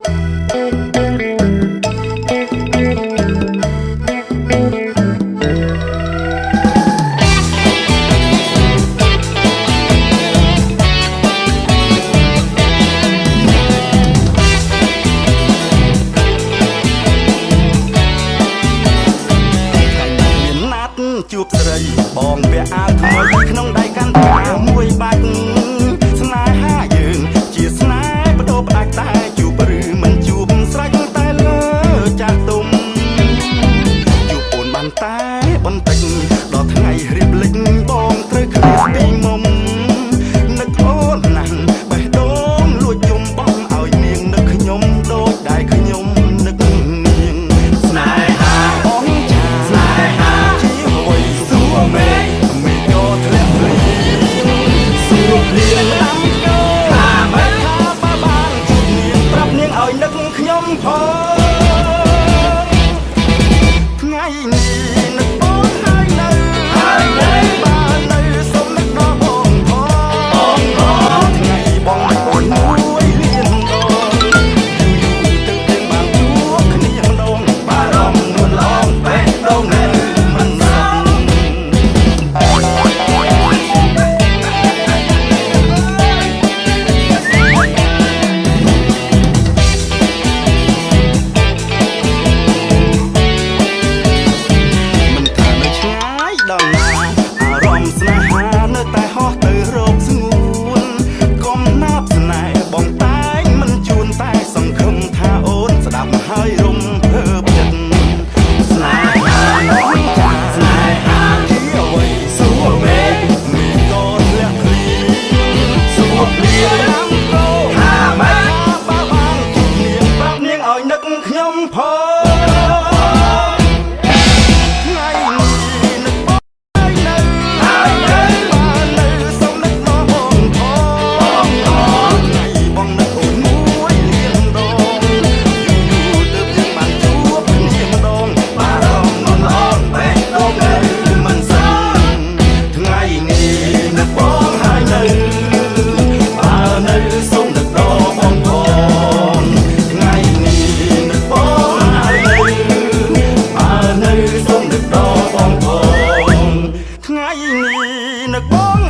ជួបស្រីបងពាក់អាវថ្មីក្នុងដៃកាន់ផ្កាមួយបាច់ស្នេហាយើងជាស្នេហ៍បដូរផ្ដាច់តែជួបឬមិនជួបស្រេចតែលើចាស់ទុំជួបអូនបានតែបន្តិចដល់ថ្ងៃរៀបលិចបងត្រូវឃ្លាតពីមុំនឹកអូនណាស់បេះដូងលួចយំបងឲ្យនាងនឹកខ្ញុំដូចដែលខ្ញុំនឹកនាងស្នេហាបងចាស្នេហាមេក៏ធ្លាក់ភ្លៀងសួរភ្លៀងតាមក៏ថាមិនថាបើបានជួបនាងប្រាប់នាងឲ្យនឹកខ្ញុំផងថ្ងៃនេះនឹកបងហើយនៅបាននៅសុំនឹកដល់បងផងថ្ងៃបងអូនមួយលៀនដងយូរទៅយើងបានជួបគ្នាម្ដងបារម្ភនួនឡងបេះដូងនៅមិនសឹងដល់ណាអារម្មណ៍ស្នេហានៅតែហោះទៅរកស្ងួនកុំណាប់ស្នេហ៍បងតែងមិនជួនតែសង្ឃឹមថាអូនស្ដាប់ហើយរំភើបចិត្តស្នេហាបងចាស្នេហាជាអ្វីសួរមេក៏ធ្លាក់ភ្លៀងសួរភ្លៀងតាមក៏ថាមិនបើបានជួបនាងប្រាប់នាងឲ្យនឹកខ្ញុំផងថ្ងៃនេះនឹកបង